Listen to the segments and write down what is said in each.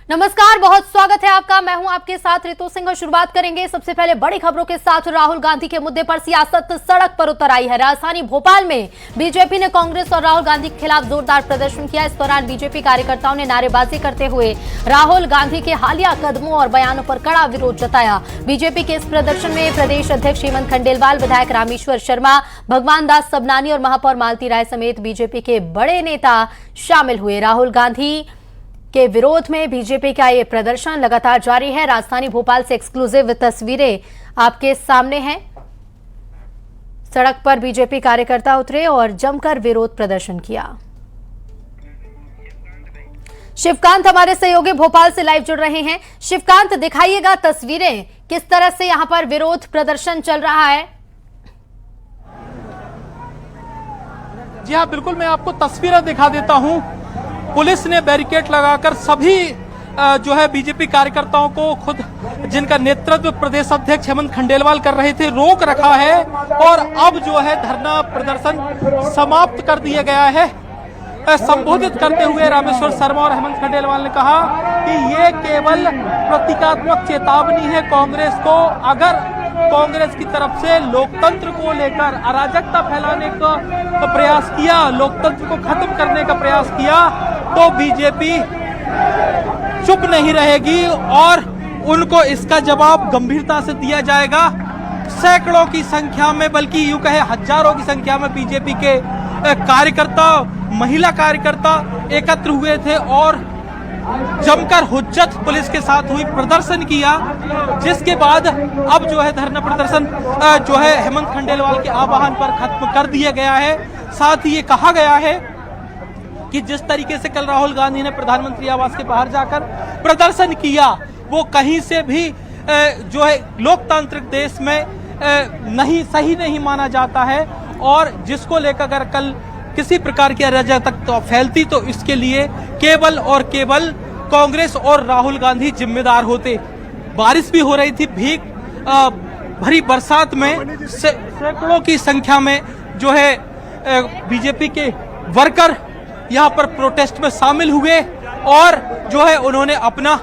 नमस्कार, बहुत स्वागत है आपका। मैं हूं आपके साथ रितु सिंह और शुरुआत करेंगे सबसे पहले बड़ी खबरों के साथ। राहुल गांधी के मुद्दे पर सियासत सड़क पर उतर आई है। राजधानी भोपाल में बीजेपी ने कांग्रेस और राहुल गांधी के खिलाफ जोरदार प्रदर्शन किया। इस दौरान बीजेपी कार्यकर्ताओं ने नारेबाजी करते हुए राहुल गांधी के हालिया कदमों और बयानों पर कड़ा विरोध जताया। बीजेपी के इस प्रदर्शन में प्रदेश अध्यक्ष हेमंत खंडेलवाल, विधायक रामेश्वर शर्मा, भगवान दास सबनानी और महापौर मालती राय समेत बीजेपी के बड़े नेता शामिल हुए। राहुल गांधी के विरोध में बीजेपी का ये प्रदर्शन लगातार जारी है। राजधानी भोपाल से एक्सक्लूसिव तस्वीरें आपके सामने हैं। सड़क पर बीजेपी कार्यकर्ता उतरे और जमकर विरोध प्रदर्शन किया। शिवकांत हमारे सहयोगी भोपाल से लाइव जुड़ रहे हैं। शिवकांत, दिखाइएगा तस्वीरें, किस तरह से यहां पर विरोध प्रदर्शन चल रहा है। जी हाँ, बिल्कुल, मैं आपको तस्वीरें दिखा देता हूं। पुलिस ने बैरिकेड लगाकर सभी जो है बीजेपी कार्यकर्ताओं को, खुद जिनका नेतृत्व प्रदेश अध्यक्ष हेमंत खंडेलवाल कर रहे थे, रोक रखा है और अब जो है धरना प्रदर्शन समाप्त कर दिया गया है। संबोधित करते हुए रामेश्वर शर्मा और हेमंत खंडेलवाल ने कहा कि ये केवल प्रतीकात्मक चेतावनी है कांग्रेस को। अगर कांग्रेस की तरफ से लोकतंत्र को लेकर अराजकता फैलाने का प्रयास किया, लोकतंत्र को खत्म करने का प्रयास किया, तो बीजेपी चुप नहीं रहेगी और उनको इसका जवाब गंभीरता से दिया जाएगा। सैकड़ों की संख्या में, बल्कि यूं कहे हजारों की संख्या में बीजेपी के कार्यकर्ता, महिला कार्यकर्ता एकत्र हुए थे और जमकर हुज्जत पुलिस के साथ हुई, प्रदर्शन किया, जिसके बाद अब जो है धरना प्रदर्शन जो है हेमंत खंडेलवाल के आह्वान पर खत्म कर दिया गया है। साथ ही ये कहा गया है कि जिस तरीके से कल राहुल गांधी ने प्रधानमंत्री आवास के बाहर जाकर प्रदर्शन किया, वो कहीं से भी जो है लोकतांत्रिक देश में सही नहीं माना जाता है और जिसको लेकर अगर कल किसी प्रकार की अराजकता फैलती तो इसके लिए केवल और केवल कांग्रेस और राहुल गांधी जिम्मेदार होते। बारिश भी हो रही थी, भीग भरी बरसात में सैकड़ों की संख्या में जो है बीजेपी के वर्कर यहां पर प्रोटेस्ट में शामिल हुए और जो है उन्होंने अपना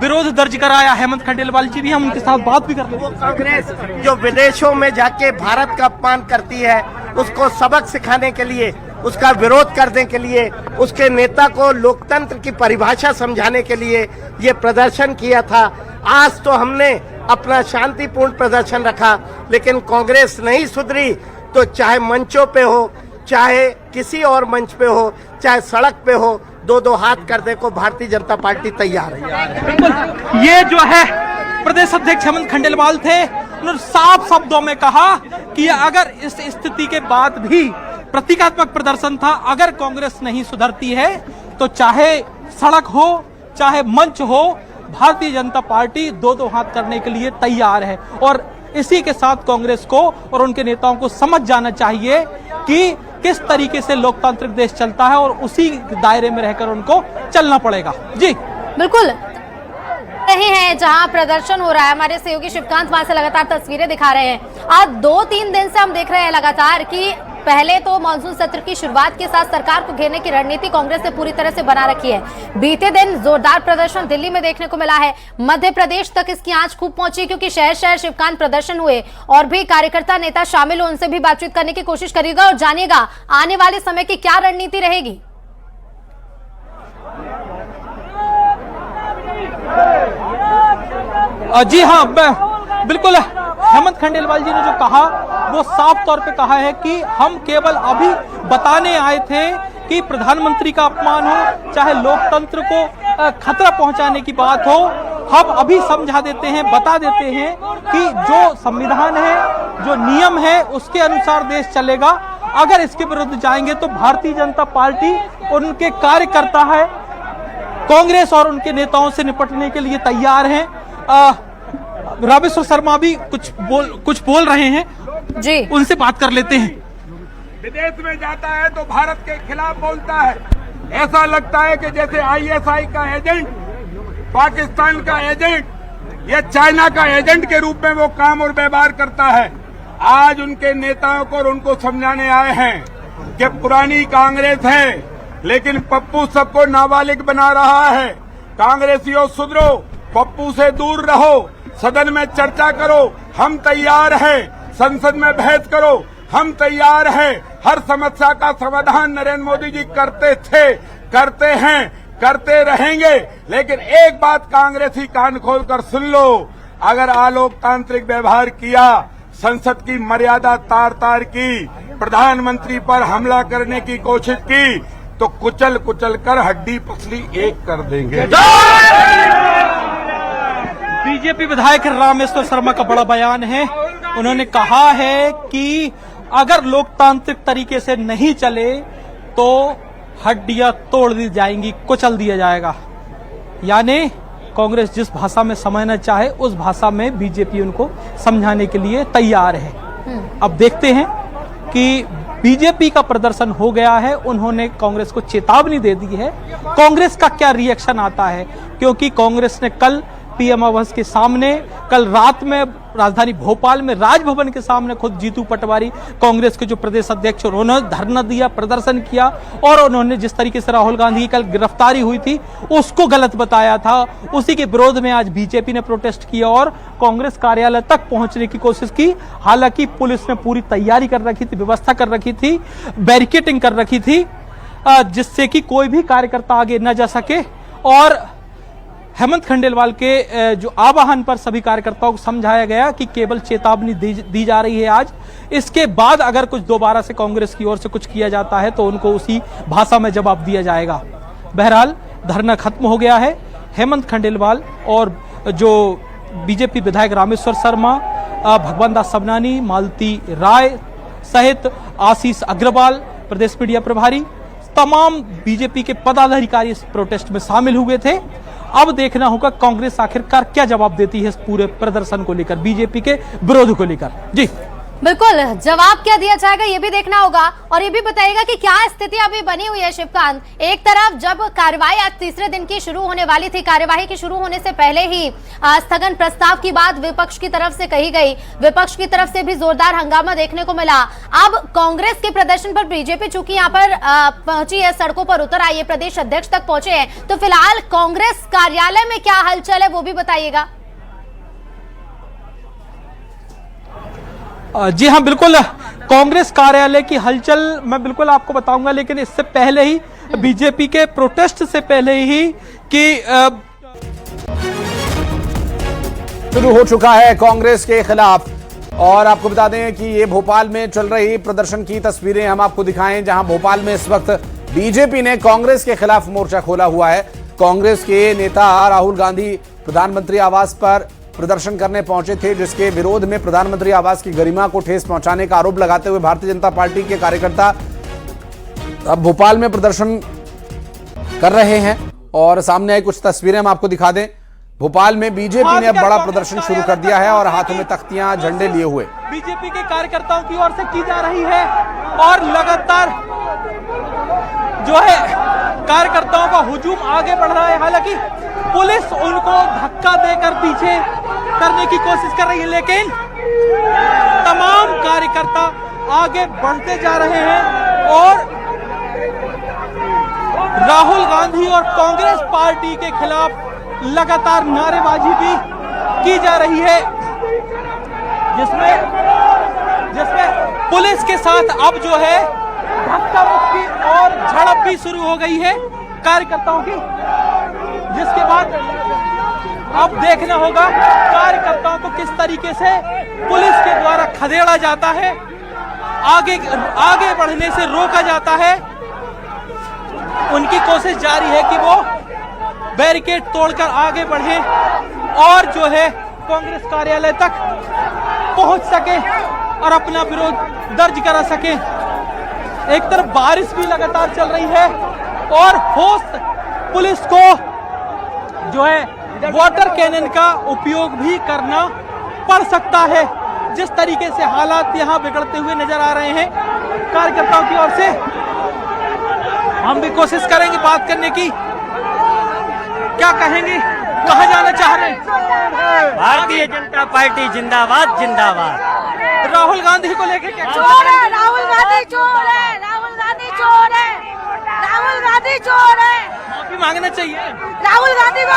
विरोध दर्ज कराया। हेमंत खंडेलवाल जी भी, हम उनके साथ बात भी कर रहे हैं। कांग्रेस जो विदेशों में जाके भारत का अपमान करती है, उसको सबक सिखाने के लिए, उसका विरोध करने के लिए, उसके नेता को लोकतंत्र की परिभाषा समझाने के लिए ये प्रदर्शन किया था। आज तो हमने अपना शांतिपूर्ण प्रदर्शन रखा, लेकिन कांग्रेस नहीं सुधरी तो चाहे मंचों पे हो, चाहे किसी और मंच पे हो, चाहे सड़क पे हो, दो हाथ करने को भारतीय जनता पार्टी तैयार है। बिल्कुल, ये जो है प्रदेश अध्यक्ष हेमंत खंडेलवाल थे, उन्होंने साफ शब्दों में कहा कि अगर इस स्थिति के बाद भी प्रतीकात्मक प्रदर्शन था, अगर कांग्रेस नहीं सुधरती है तो चाहे सड़क हो चाहे मंच हो, भारतीय जनता पार्टी दो हाथ करने के लिए तैयार है। और इसी के साथ कांग्रेस को और उनके नेताओं को समझ जाना चाहिए कि किस तरीके से लोकतांत्रिक देश चलता है और उसी दायरे में रहकर उनको चलना पड़ेगा। जी बिल्कुल रहे हैं जहां प्रदर्शन हो रहा है। हमारे सहयोगी शिवकांत वहां से लगातार तस्वीरें दिखा रहे हैं। आज 2-3 दिन से हम देख रहे हैं लगातार कि पहले तो मानसून सत्र की शुरुआत के साथ सरकार को घेरने की रणनीति कांग्रेस ने पूरी तरह से बना रखी है। बीते दिन जोरदार प्रदर्शन दिल्ली में देखने को मिला है। मध्य प्रदेश तक इसकी आंच खूब पहुंची, क्योंकि शहर शहर शिवकांत प्रदर्शन हुए और भी कार्यकर्ता नेता शामिल हुए। उनसे भी बातचीत करने की कोशिश करिएगा और जानिएगा आने वाले समय की क्या रणनीति रहेगी। जी हाँ, बिल्कुल, हेमंत खंडेलवाल जी ने जो कहा वो साफ तौर पे कहा है कि हम केवल अभी बताने आए थे कि प्रधानमंत्री का अपमान हो, चाहे लोकतंत्र को खतरा पहुंचाने की बात हो, हम अभी समझा देते हैं, बता देते हैं कि जो संविधान है, जो नियम है, उसके अनुसार देश चलेगा। अगर इसके विरुद्ध जाएंगे तो भारतीय जनता पार्टी और उनके कार्यकर्ता है, कांग्रेस और उनके नेताओं से निपटने के लिए तैयार हैं। रामेश्वर शर्मा भी कुछ बोल रहे हैं जी, उनसे बात कर लेते हैं। विदेश में जाता है तो भारत के खिलाफ बोलता है। ऐसा लगता है कि जैसे आईएसआई का एजेंट, पाकिस्तान का एजेंट या चाइना का एजेंट के रूप में वो काम और व्यवहार करता है। आज उनके नेताओं को और उनको समझाने आए हैं कि पुरानी कांग्रेस है, लेकिन पप्पू सबको नाबालिग बना रहा है। कांग्रेसियों सुधरो, पप्पू से दूर रहो, सदन में चर्चा करो, हम तैयार हैं। संसद में बहस करो, हम तैयार हैं। हर समस्या का समाधान नरेंद्र मोदी जी करते थे, करते हैं, करते रहेंगे। लेकिन एक बात कांग्रेसी कान खोलकर सुन लो, अगर अलोकतांत्रिक व्यवहार किया, संसद की मर्यादा तार तार की, प्रधानमंत्री पर हमला करने की कोशिश की, तो कुचल कुचल कर हड्डी पसली एक कर देंगे। बीजेपी विधायक रामेश्वर शर्मा का बड़ा बयान है। उन्होंने कहा है कि अगर लोकतांत्रिक तरीके से नहीं चले तो हड्डियां तोड़ दी जाएंगी, कुचल दिया जाएगा। यानी कांग्रेस जिस भाषा में समझना चाहे उस भाषा में बीजेपी उनको समझाने के लिए तैयार है। अब देखते हैं कि बीजेपी का प्रदर्शन हो गया है, उन्होंने कांग्रेस को चेतावनी दे दी है। कांग्रेस का क्या रिएक्शन आता है, क्योंकि कांग्रेस ने कल पीएम आवास के सामने, कल रात में राजधानी भोपाल में राजभवन के सामने खुद जीतू पटवारी कांग्रेस के जो प्रदेश अध्यक्ष, उन्होंने धरना दिया, प्रदर्शन किया और उन्होंने जिस तरीके से राहुल गांधी की कल गिरफ्तारी हुई थी उसको गलत बताया था। उसी के विरोध में आज बीजेपी ने प्रोटेस्ट किया और कांग्रेस कार्यालय तक पहुंचने की कोशिश की। हालांकि पुलिस ने पूरी तैयारी कर रखी थी, व्यवस्था कर रखी थी, बैरिकेडिंग कर रखी थी, जिससे कि कोई भी कार्यकर्ता आगे न जा सके। और हेमंत खंडेलवाल के जो आह्वान पर सभी कार्यकर्ताओं को समझाया गया कि केवल चेतावनी दी जा रही है आज, इसके बाद अगर कुछ दोबारा से कांग्रेस की ओर से कुछ किया जाता है तो उनको उसी भाषा में जवाब दिया जाएगा। बहरहाल धरना खत्म हो गया है। हेमंत खंडेलवाल और जो बीजेपी विधायक रामेश्वर शर्मा, भगवान दास सबनानी, मालती राय सहित आशीष अग्रवाल प्रदेश मीडिया प्रभारी, तमाम बीजेपी के पदाधिकारी इस प्रोटेस्ट में शामिल हुए थे। अब देखना होगा कांग्रेस आखिरकार क्या जवाब देती है इस पूरे प्रदर्शन को लेकर, बीजेपी के विरोध को लेकर। जी बिल्कुल, जवाब क्या दिया जाएगा ये भी देखना होगा और ये भी बताइएगा कि क्या स्थिति अभी बनी हुई है। शिवकांत, एक तरफ जब कार्यवाही आज तीसरे दिन की शुरू होने वाली थी, कार्यवाही के शुरू होने से पहले ही स्थगन प्रस्ताव की बात विपक्ष की तरफ से कही गई, विपक्ष की तरफ से भी जोरदार हंगामा देखने को मिला। अब कांग्रेस के प्रदर्शन पर बीजेपी चूंकि यहाँ पर पहुंची है, सड़कों पर उतर आई है, प्रदेश अध्यक्ष तक पहुंचे हैं, तो फिलहाल कांग्रेस कार्यालय में क्या हलचल है वो भी बताइएगा। जी हाँ, बिल्कुल, कांग्रेस कार्यालय की हलचल मैं बिल्कुल आपको बताऊंगा, लेकिन इससे पहले ही बीजेपी के प्रोटेस्ट से पहले ही कि शुरू हो चुका है कांग्रेस के खिलाफ। और आपको बता दें कि ये भोपाल में चल रही प्रदर्शन की तस्वीरें हम आपको दिखाएं, जहां भोपाल में इस वक्त बीजेपी ने कांग्रेस के खिलाफ मोर्चा खोला हुआ है। कांग्रेस के नेता राहुल गांधी प्रधानमंत्री आवास पर प्रदर्शन करने पहुंचे थे, जिसके विरोध में प्रधानमंत्री आवास की गरिमा को ठेस पहुंचाने का आरोप लगाते हुए भारतीय जनता पार्टी के कार्यकर्ता अब भोपाल में प्रदर्शन कर रहे हैं। और सामने आई कुछ तस्वीरें हम आपको दिखा दें। भोपाल में बीजेपी ने अब बड़ा प्रदर्शन शुरू कर दिया है और हाथों में तख्तियां, झंडे लिए हुए बीजेपी के कार्यकर्ताओं की ओर से की जा रही है और लगातार जो है कार्यकर्ताओं का हुजूम आगे बढ़ रहा है। हालांकि पुलिस उनको धक्का देकर पीछे करने की कोशिश कर रही है, लेकिन तमाम कार्यकर्ता आगे बढ़ते जा रहे हैं और राहुल गांधी और कांग्रेस पार्टी के खिलाफ लगातार नारेबाजी भी की जा रही है, जिसमें पुलिस के साथ अब जो है धक्का मुक्की और झड़प भी शुरू हो गई है कार्यकर्ताओं की, जिसके बाद अब देखना होगा कार्यकर्ताओं को किस तरीके से पुलिस के द्वारा खदेड़ा जाता है, आगे बढ़ने से रोका जाता है। उनकी कोशिश जारी है कि वो बैरिकेड तोड़कर आगे बढ़े और जो है कांग्रेस कार्यालय तक पहुंच सके और अपना विरोध दर्ज करा सके। एक तरफ बारिश भी लगातार चल रही है और होस्ट पुलिस को जो है वाटर कैनन का उपयोग भी करना पड़ सकता है। जिस तरीके से हालात यहां बिगड़ते हुए नजर आ रहे हैं कार्यकर्ताओं की ओर से, हम भी कोशिश करेंगे बात करने की। क्या कहेंगे, कहां जाना चाह रहे हैं? भारतीय जनता पार्टी जिंदाबाद जिंदाबाद। राहुल गांधी को लेकर क्या? चोर है राहुल गांधी, चोर है राहुल गांधी, चोर है राहुल गांधी, चोर है। माफी मांगना चाहिए। राहुल गांधी को